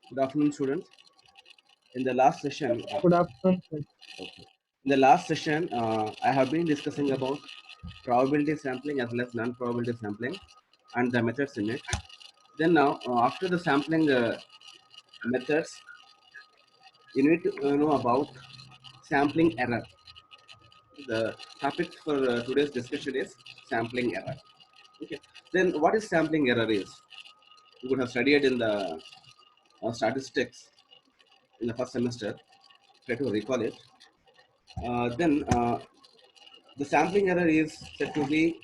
Good afternoon, students. In the last session, Good afternoon, sir. okay. In the last session, I have been discussing about probability sampling as well as non-probability sampling and the methods in it. Then now, after the sampling methods, you need to know about sampling error. The topic for today's discussion is sampling error. Okay. Then, what is sampling error is? You would have studied in the statistics in the first semester. Try to recall it. Then the sampling error is said to be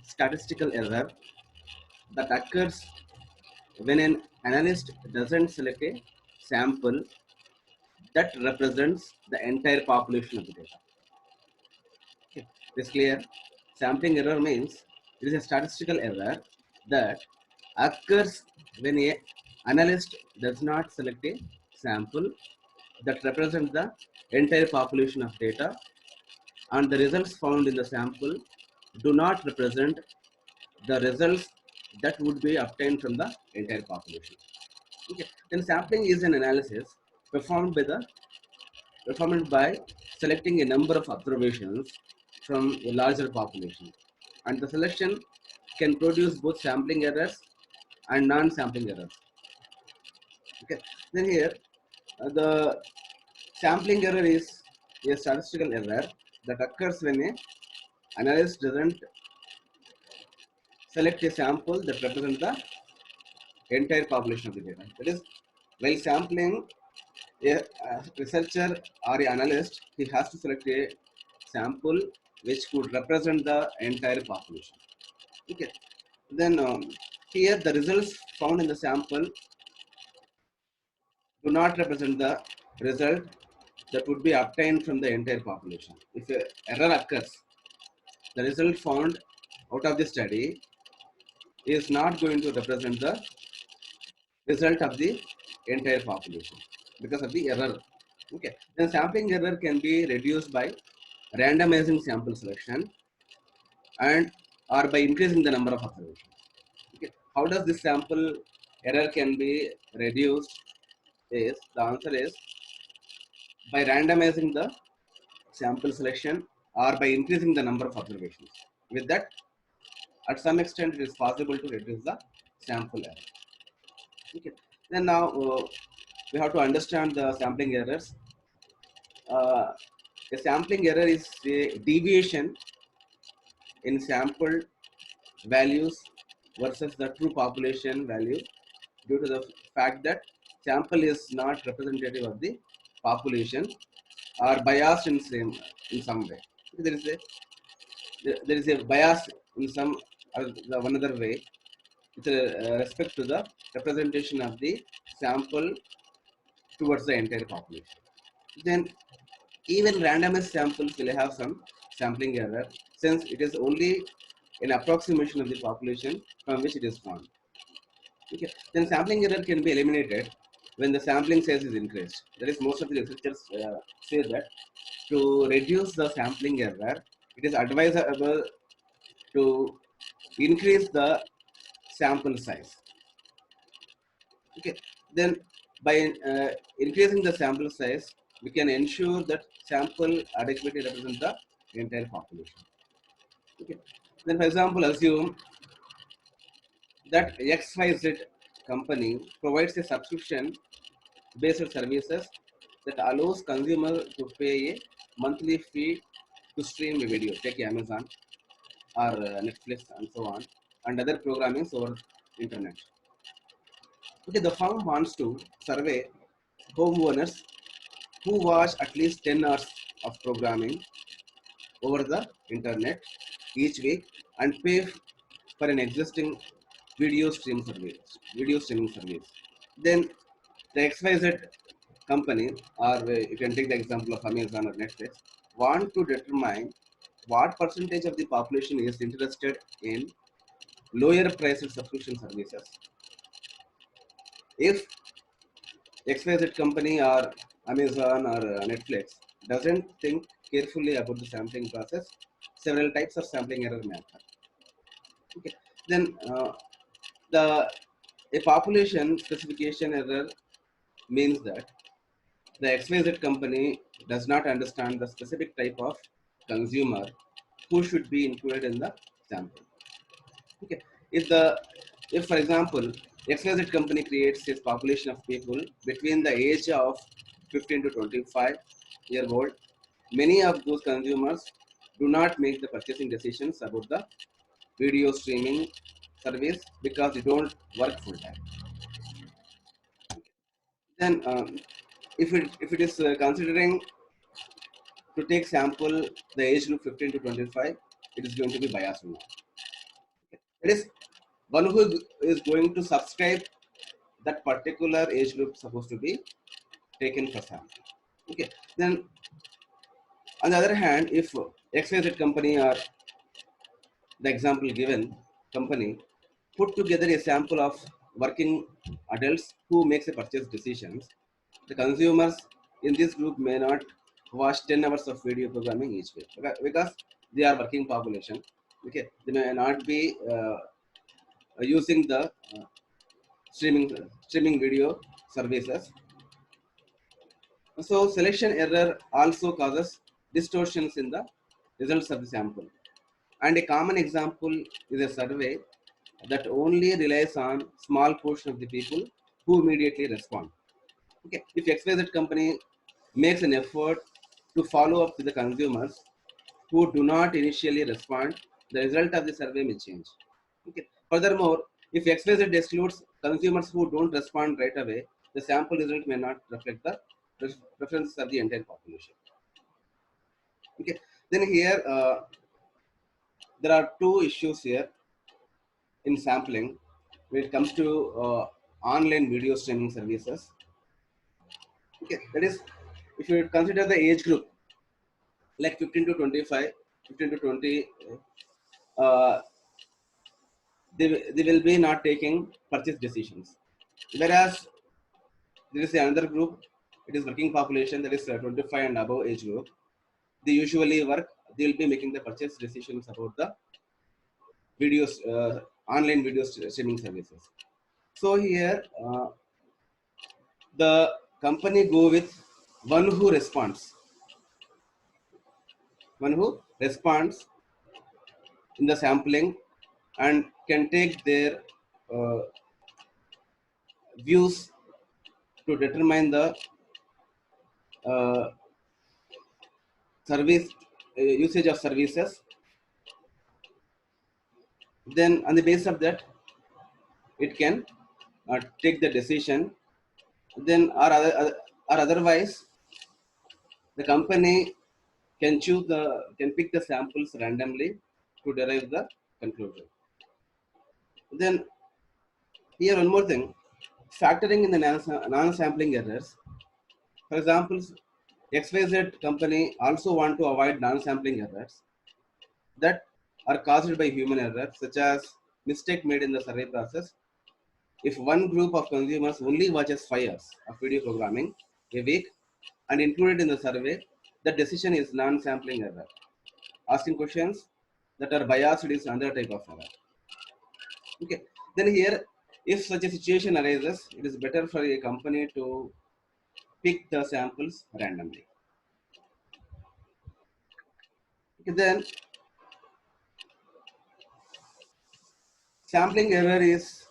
statistical error that occurs when an analyst doesn't select a sample that represents the entire population of the data. Okay. This clear? Sampling error means it is a statistical error that occurs when a analyst does not select a sample that represents the entire population of data, and the results found in the sample do not represent the results that would be obtained from the entire population. Okay. Then sampling is an analysis performed by the performed by selecting a number of observations from a larger population, and the selection can produce both sampling errors and non-sampling errors. Okay. Then here the sampling error is a statistical error that occurs when a analyst doesn't select a sample that represents the entire population of the data. That is, while sampling, a researcher or an analyst, he has to select a sample which could represent the entire population. Okay. Then here the results found in the sample do not represent the result that would be obtained from the entire population. If an error occurs, the result found out of the study is not going to represent the result of the entire population because of the error. Okay. Then sampling error can be reduced by randomizing sample selection and or by increasing the number of observations. Okay. How does this sample error can be reduced? Is the answer is by randomizing the sample selection or by increasing the number of observations. With that, at some extent, it is possible to reduce the sample error. Okay. Then now we have to understand the sampling errors. Uh, a sampling error is a deviation in sample values versus the true population value due to the fact that sample is not representative of the population or biased in some way. There is a there is a bias in some one other way with respect to the representation of the sample towards the entire population. Then even randomized samples will have some sampling error since it is only an approximation of the population from which it is found. Okay. Then sampling error can be eliminated when the sampling size is increased. That is, most of the researchers say that to reduce the sampling error, it is advisable to increase the sample size. Okay. Then by increasing the sample size, we can ensure that sample adequately represents the entire population. Okay. Then, for example, assume that XYZ company provides a subscription based services that allows consumer to pay a monthly fee to stream a video, take Amazon or Netflix and so on, and other programming over internet. Okay, the firm wants to survey homeowners who watch at least 10 hours of programming over the internet each week and pay for an existing video streaming service. Then the XYZ company, or you can take the example of Amazon or Netflix, want to determine what percentage of the population is interested in lower priced subscription services. If XYZ company or Amazon or Netflix doesn't think carefully about the sampling process, several types of sampling error may occur. Okay. Then the A population specification error means that the XYZ company does not understand the specific type of consumer who should be included in the sample. Okay. If for example XYZ company creates a population of people between the age of 15 to 25 year old, many of those consumers do not make the purchasing decisions about the video streaming service because they don't work full time. Then if it is considering to take sample the age group 15 to 25, it is going to be biased now. It is one who is going to subscribe that particular age group supposed to be taken for sample. Okay. Then on the other hand, if XYZ company or the example given company put together a sample of working adults who makes a purchase decisions, the consumers in this group may not watch 10 hours of video programming each week because they are working population. Okay, they may not be using the streaming video services. So selection error also causes distortions in the results of the sample. And a common example is a survey that only relies on small portion of the people who immediately respond. Okay, if XYZ company makes an effort to follow up with the consumers who do not initially respond, the result of the survey may change. Okay. Furthermore, if XYZ excludes consumers who don't respond right away, the sample result may not reflect the preferences of the entire population. Okay. Then here there are two issues here in sampling when it comes to online video streaming services. Okay, that is, if you consider the age group like 15 to 25, 15 to 20, uh, they will be not taking purchase decisions. Whereas there is another group, it is working population, that is 25 and above age group. They usually work, they will be making the purchase decisions about the videos, online video streaming services. So here, the company go with one who responds, one who responds in the sampling and can take their uh, views to determine the uh, service usage of services. Then on the basis of that, it can take the decision. Then or otherwise, the company can pick the samples randomly to derive the conclusion. Then here one more thing, factoring in the non-sampling errors. For example, XYZ company also want to avoid non-sampling errors that are caused by human error, such as mistake made in the survey process. If one group of consumers only watches 5 hours of video programming a week and included in the survey, the decision is non-sampling error. Asking questions that are biased is another type of error. Okay. Then here, if such a situation arises, it is better for a company to pick the samples randomly. Okay, then sampling error is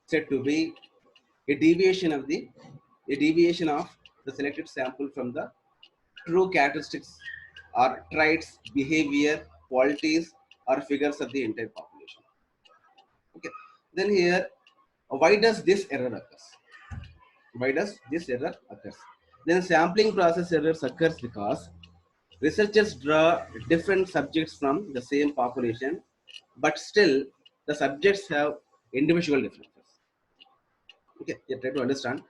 said to be a deviation of the selected sample from the true characteristics or traits, behavior, qualities, or figures of the entire population. Okay. Then here, why does this error occurs? Why does this error occurs? Then sampling process errors occurs because researchers draw different subjects from the same population, but still the subjects have individual differences. Okay, you try to understand.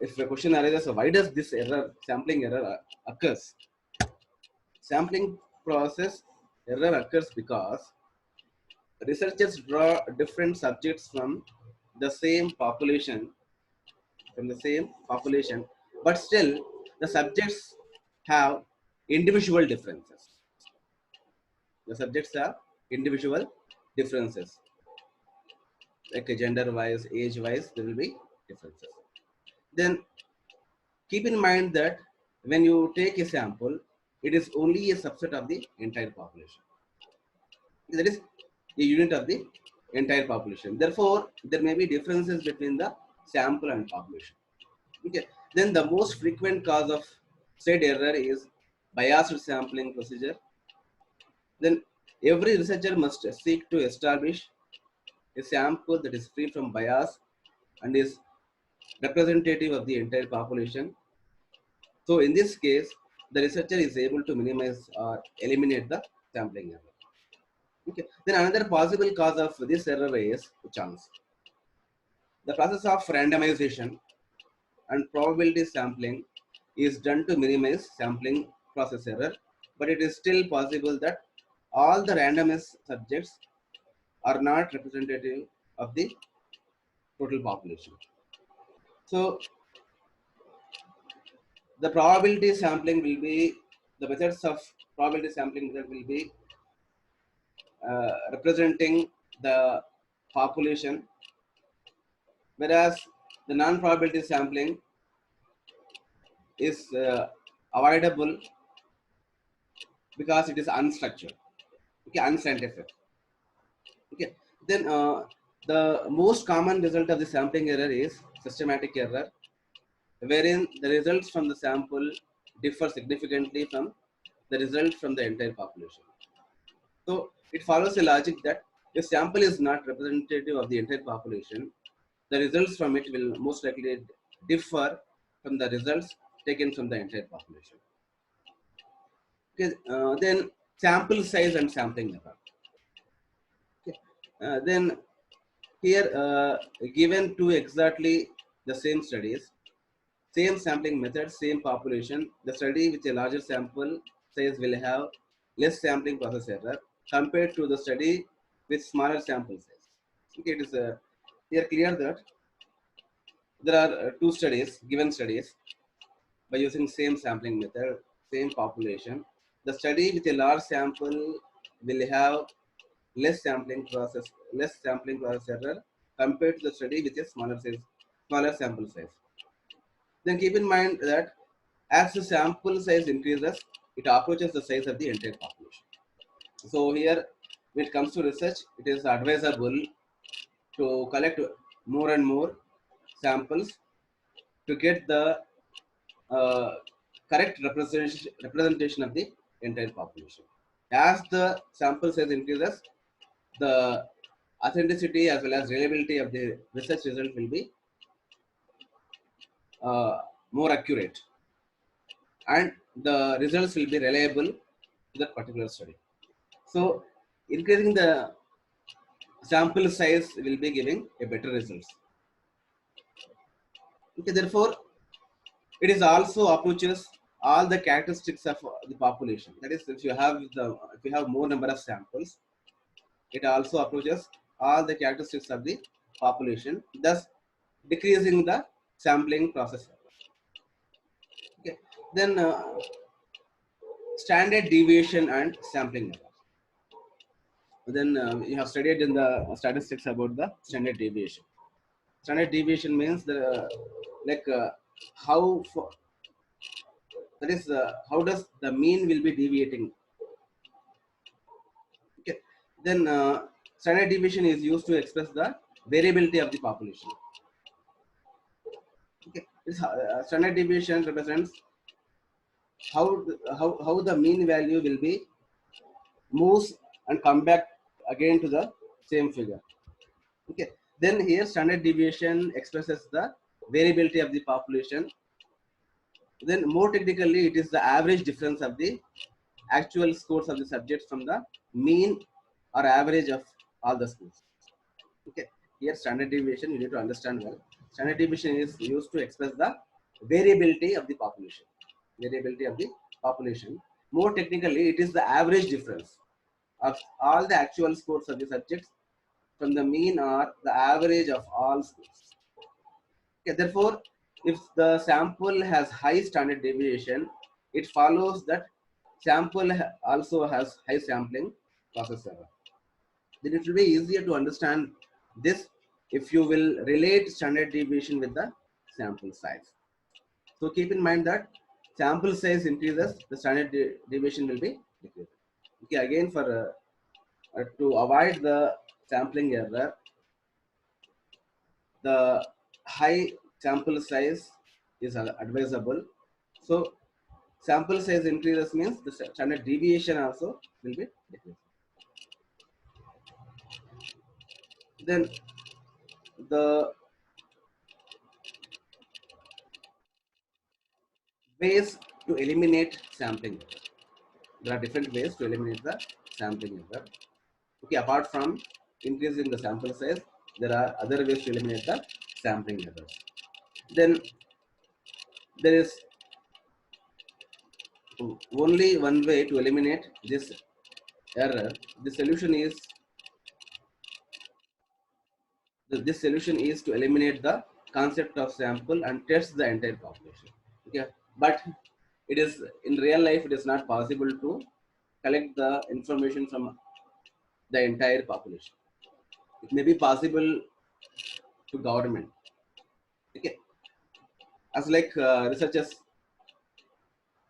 If a question arises, why does this sampling error occurs? Sampling process error occurs because researchers draw different subjects from the same population, but still the subjects have individual differences. The subjects have individual differences. like gender wise, age wise, there will be differences. Then keep in mind that when you take a sample, it is only a subset of the entire population. That is a unit of the entire population. Therefore, there may be differences between the sample and population. Okay. Then the most frequent cause of said error is biased sampling procedure. Then every researcher must seek to establish a sample that is free from bias and is representative of the entire population. So in this case, the researcher is able to minimize or eliminate the sampling error. Okay. Then another possible cause of this error is chance. The process of randomization and probability sampling is done to minimize sampling process error, but it is still possible that all the randomized subjects are not representative of the total population. So the probability sampling will be, the methods of probability sampling method will be representing the population, whereas the non-probability sampling is avoidable because it is unstructured, okay, unscientific. Okay, then the most common result of the sampling error is systematic error, wherein the results from the sample differ significantly from the result from the entire population. So it follows a logic that if sample is not representative of the entire population, the results from it will most likely differ from the results taken from the entire population. Okay, then sample size and sampling error. Okay. Then here given two exactly the same studies, same sampling method, same population, the study with a larger sample size will have less sampling process error compared to the study with smaller sample size. Okay, it is here clear that there are two studies, given studies, by using same sampling method, same population. The study with a large sample will have less sampling process error compared to the study with a smaller sample size. Then keep in mind that as the sample size increases, it approaches the size of the entire population. So here, when it comes to research, it is advisable to collect more and more samples to get the uh, correct representation of the entire population. As the sample size increases, the authenticity as well as reliability of the research result will be uh, more accurate, and the results will be reliable to that particular study. So increasing the sample size will be giving a better results. Okay, therefore, it is also approaches all the characteristics of the population. That is, if you have more number of samples, it also approaches all the characteristics of the population, thus decreasing the sampling process. Okay. Then standard deviation and sampling error. Then you have studied in the statistics about the standard deviation. Standard deviation means the like how for, that is how does the mean will be deviating. Okay. Then standard deviation is used to express the variability of the population. Okay. Standard deviation represents how the mean value will be moves and come back again to the same figure. Okay. Then here standard deviation expresses the variability of the population. Then more technically, it is the average difference of the actual scores of the subjects from the mean or average of all the scores. Okay. Here standard deviation you need to understand well. Standard deviation is used to express the variability of the population. Variability of the population. More technically, it is the average difference of all the actual scores of the subjects from the mean or the average of all scores. Okay, therefore, if the sample has high standard deviation, it follows that sample also has high sampling process error. Then it will be easier to understand this if you will relate standard deviation with the sample size. So keep in mind that sample size increases, the standard deviation will be decreased. Okay, again for to avoid the sampling error, the high sample size is advisable. So sample size increases means the standard deviation also will be decreased. Then the ways to eliminate sampling error. There are different ways to eliminate the sampling error. Okay, apart from increasing the sample size, there are other ways to eliminate the sampling errors. Then there is only one way to eliminate this error. The solution is this solution is to eliminate the concept of sample and test the entire population. Okay, but it is in real life it is not possible to collect the information from the entire population. It may be possible to government. Okay, as like researchers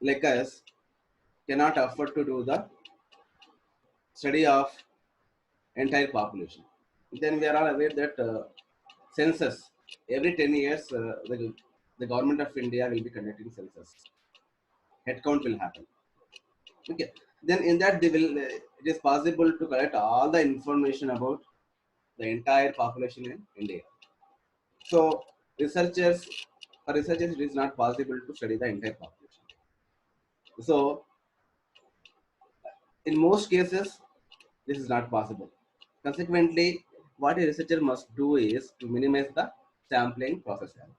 like us cannot afford to do the study of entire population. Then we are all aware that census every 10 years the government of India will be conducting census. Headcount will happen. Okay. Then in that they will it is possible to collect all the information about the entire population in India. So researchers for researchers it is not possible to study the entire population. So in most cases this is not possible. Consequently, what a researcher must do is to minimize the sampling process error.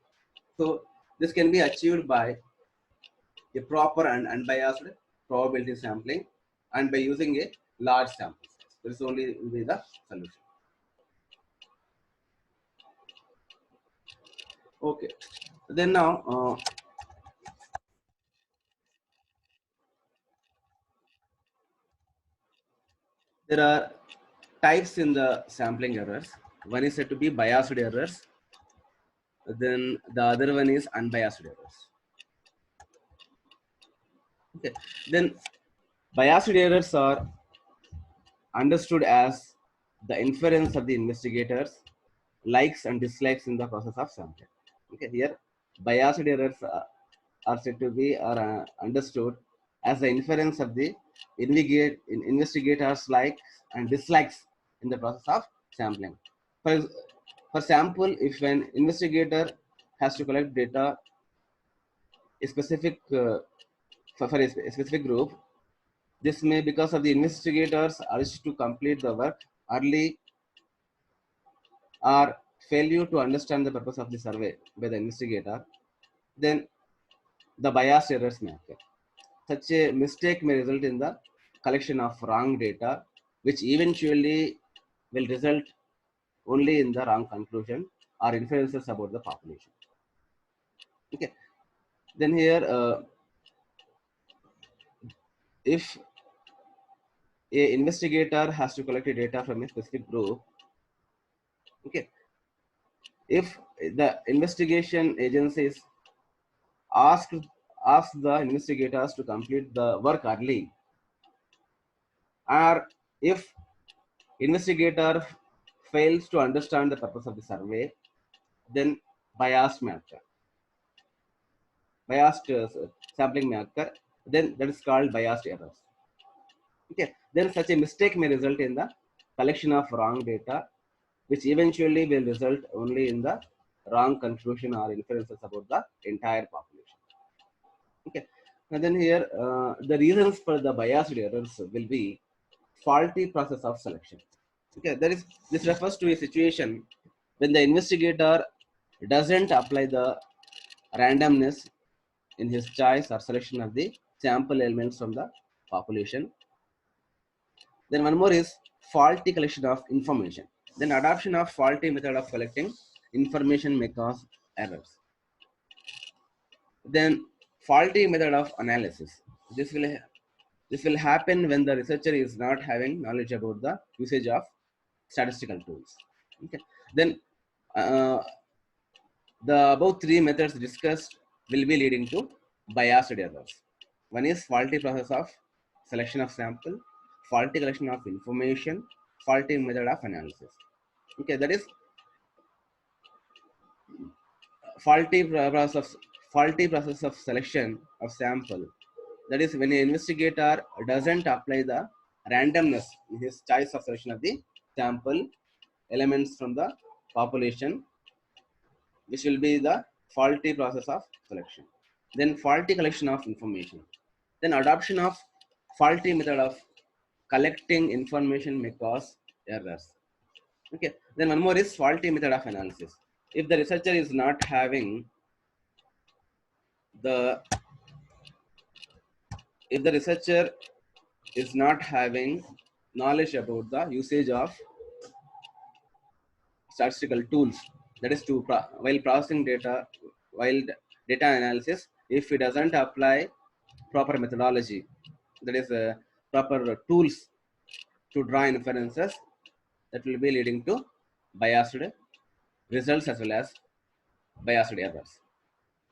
So this can be achieved by a proper and unbiased probability sampling and by using a large sample size. This only will be the solution. Okay. Then now there are types in the sampling errors. One is said to be biased errors. Then the other one is unbiased errors. Okay. Then biased errors are understood as the inference of the investigators likes and dislikes in the process of sampling. Okay, here biased errors are said to be are understood as the inference of the investigators likes and dislikes in the process of sampling. For, for example, if an investigator has to collect data a specific for a specific group, this may because of the investigators urge to complete the work early or failure to understand the purpose of the survey by the investigator, then the bias errors may occur. Such a mistake may result in the collection of wrong data, which eventually will result only in the wrong conclusion or inferences about the population. Okay. Then here, if a investigator has to collect a data from a specific group, okay, if the investigation agencies ask ask the investigators to complete the work early, or if investigator fails to understand the purpose of the survey, then biased may occur. Biased sampling may occur. Then that is called biased errors. Okay. Then such a mistake may result in the collection of wrong data, which eventually will result only in the wrong conclusion or inferences about the entire population. Okay. And then here, the reasons for the biased errors will be faulty process of selection. Okay, this refers to a situation when the investigator doesn't apply the randomness in his choice or selection of the sample elements from the population. Then one more is faulty collection of information. Then adoption of faulty method of collecting information may cause errors. Then faulty method of analysis. This will this will happen when the researcher is not having knowledge about the usage of statistical tools. Okay. Then Uh, the above three methods discussed will be leading to biased errors. One is faulty process of selection of sample, faulty collection of information, faulty method of analysis. Okay, that is faulty process of selection of sample. That is when an investigator doesn't apply the randomness in his choice of selection of the sample elements from the population, which will be the faulty process of selection. Then faulty collection of information. Then adoption of faulty method of collecting information may cause errors. Okay. Then one more is faulty method of analysis. If the researcher is not having the if the researcher is not having knowledge about the usage of statistical tools, that is to while processing data, while data analysis, if it doesn't apply proper methodology, that is proper tools to draw inferences, that will be leading to biased results as well as biased errors.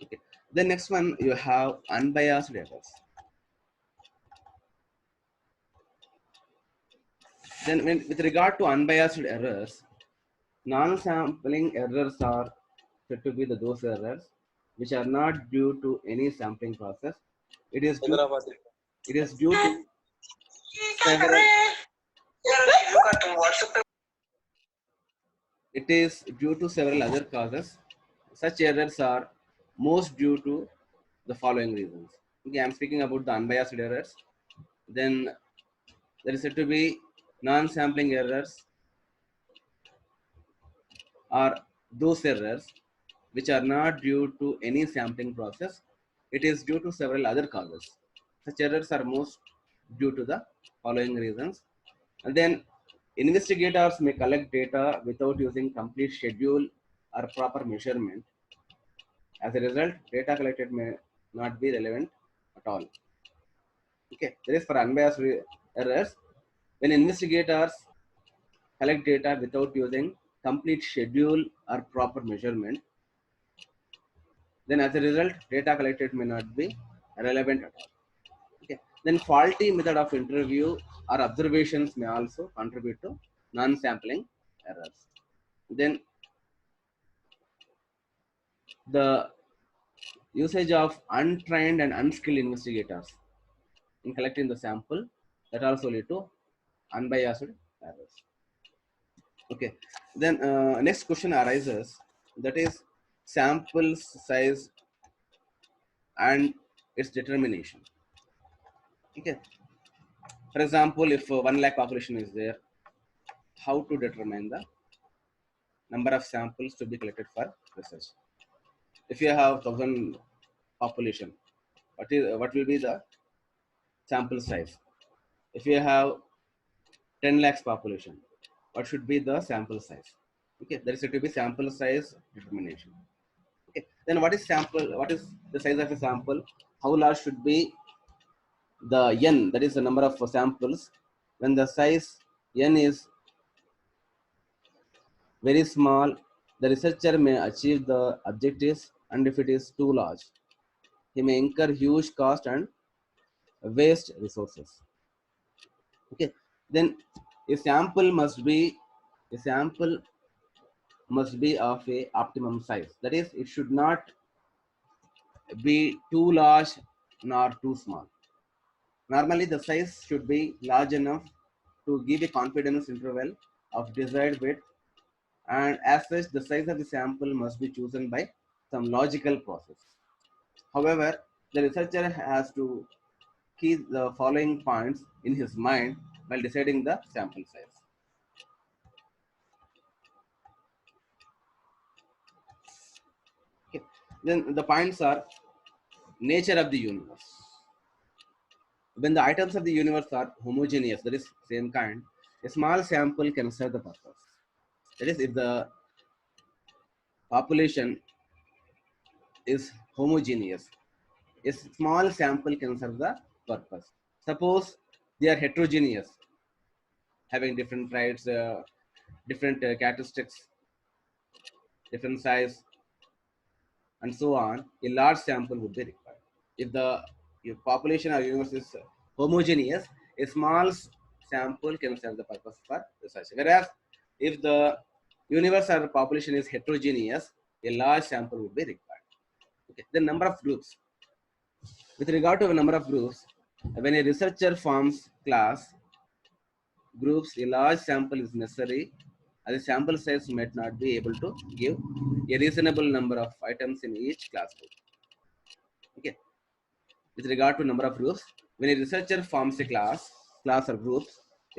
Okay. The next one, you have unbiased errors. Then with regard to unbiased errors, non-sampling errors are said to be those errors which are not due to any sampling process. It is due, it is due to several it is due to several other causes. Such errors are most due to the following reasons. Okay, I'm speaking about the unbiased errors. Then there is said to be non-sampling errors are those errors which are not due to any sampling process. It is due to several other causes. Such errors are most due to the following reasons. And then investigators may collect data without using complete schedule or proper measurement. As a result, data collected may not be relevant at all. Okay, that is for unbiased errors. When investigators collect data without using complete schedule or proper measurement, then as a result, data collected may not be relevant at all. Okay. Then faulty method of interview or observations may also contribute to non-sampling errors. Then the usage of untrained and unskilled investigators in collecting the sample, that also lead to unbiased errors. Okay. Then next question arises, that is sample size and its determination. Okay. For example, if 1 lakh population is there, how to determine the number of samples to be collected for research? If you have 1,000 population, what will be the sample size? If you have 10 lakhs population, what should be the sample size? Okay, there is to be sample size determination. Okay, then what is sample? What is the size of a sample? How large should be the n? That is the number of samples. When the size n is very small, the researcher may achieve the objectives, and if it is too large, he may incur huge cost and waste resources. Okay, then a sample must be a sample must be of a optimum size. That is, it should not be too large nor too small. Normally, the size should be large enough to give a confidence interval of desired width, and as such, the size of the sample must be chosen by some logical process. However, the researcher has to keep the following points in his mind while deciding the sample size. Okay. Then the points are nature of the universe. When the items of the universe are homogeneous, that is same kind, a small sample can serve the purpose. That is, if the population is homogeneous, a small sample can serve the purpose. Suppose they are heterogeneous, having different traits, different characteristics. different size, and so on, a large sample would be required. If the your population or universe is homogeneous, a small sample can serve the purpose for research. Whereas if the universe or population is heterogeneous, a large sample would be required. Okay. The number of groups. With regard to the number of groups, when a researcher forms class groups, a large sample is necessary, as a sample size might not be able to give a reasonable number of items in each class group. Okay. With regard to number of groups, when a researcher forms a class or groups,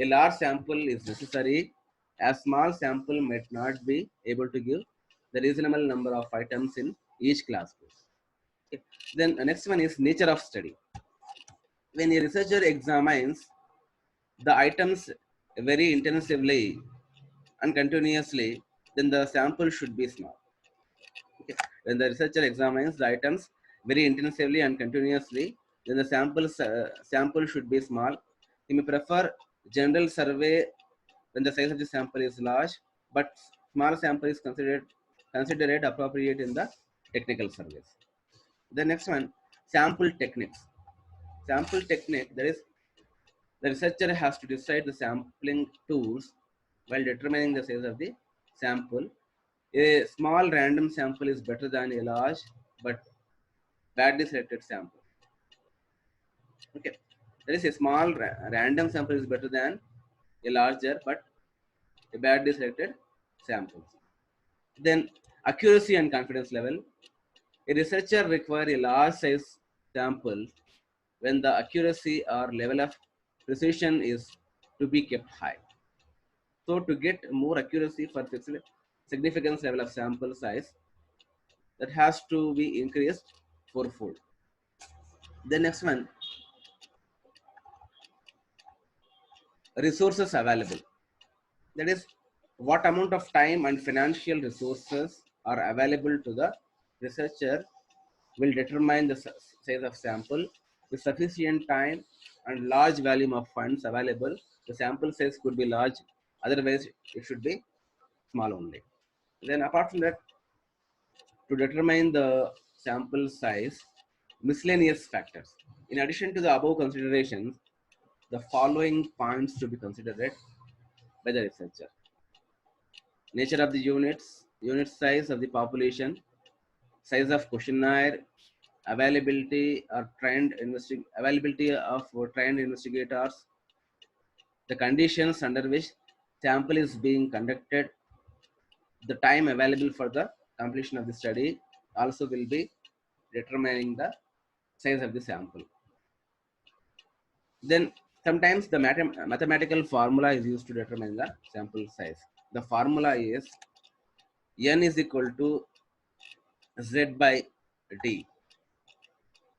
a large sample is necessary, as small sample might not be able to give the reasonable number of items in each class group. Okay. Then the next one is nature of study. When a researcher examines the items very intensively and continuously, then the sample should be small. Okay. When the researcher examines the items very intensively and continuously, then the sample should be small. He may prefer general survey when the size of the sample is large, but small sample is considered appropriate in the technical surveys. The next one, sample techniques. Sample technique, that is, the researcher has to decide the sampling tools while determining the size of the sample. A small random sample is better than a large but badly selected sample. Okay, there is a small random sample is better than a larger but a badly selected sample. Then accuracy and confidence level. A researcher requires a large size sample when the accuracy or level of precision is to be kept high. So to get more accuracy for significance level of sample size, that has to be increased fourfold. The next one, resources available. That is, what amount of time and financial resources are available to the researcher will determine the size of sample. With sufficient time and large volume of funds available, the sample size could be large. Otherwise, it should be small only. Then apart from that, to determine the sample size, miscellaneous factors. In addition to the above considerations, the following points to be considered by the researcher. Nature of the units, unit size of the population, size of questionnaire, availability of trained investigators, the conditions under which sample is being conducted, the time available for the completion of the study also will be determining the size of the sample. Then sometimes the mathematical formula is used to determine the sample size. The formula is n is equal to z by d.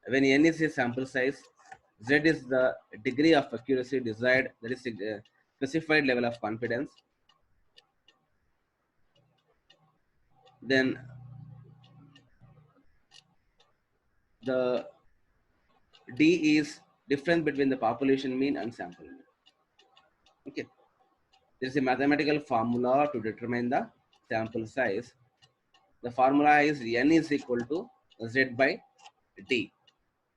When n is a sample size, z is the degree of accuracy desired, that is a specified level of confidence. Then the d is difference between the population mean and sample mean. Okay, there is a mathematical formula to determine the sample size. The formula is n is equal to z by d,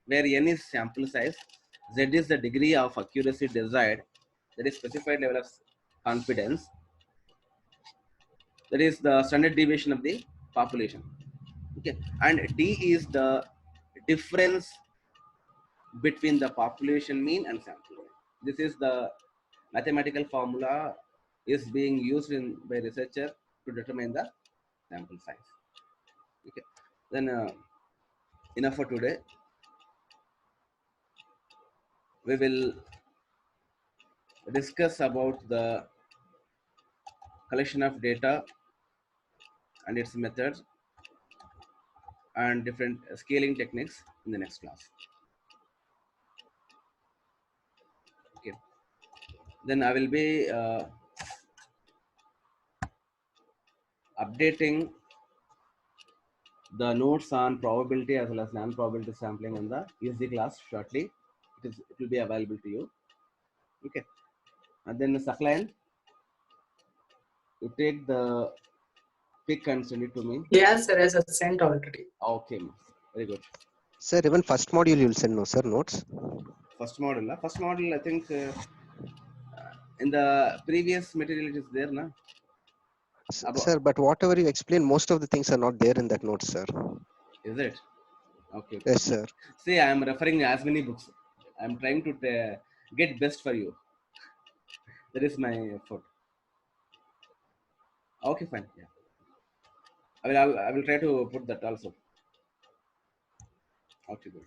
where n is sample size, z is the degree of accuracy desired, that is specified level of confidence, that is the standard deviation of the population. Okay, and d is the difference between the population mean and sample mean. This is the mathematical formula is being used by researcher to determine the sample size. Okay, then enough for today. We will discuss about the collection of data and its methods and different scaling techniques in the next class. Okay, then I will be updating the notes on probability as well as non-probability sampling on the ESD class shortly. It will be available to you. Okay, and then Saklan, you take the pick and send it to me? Yes, sir. Yes, sir. Sent already. Okay, very good. Sir, even first module you'll send, no, sir, notes? First model, I think in the previous material it is there, na? Sir, but whatever you explain, most of the things are not there in that note, sir. Is it? Okay. Yes, sir. See, I am referring as many books. I am trying to get best for you. That is my effort. Okay, fine. Yeah, I will try to put that also. Okay, good.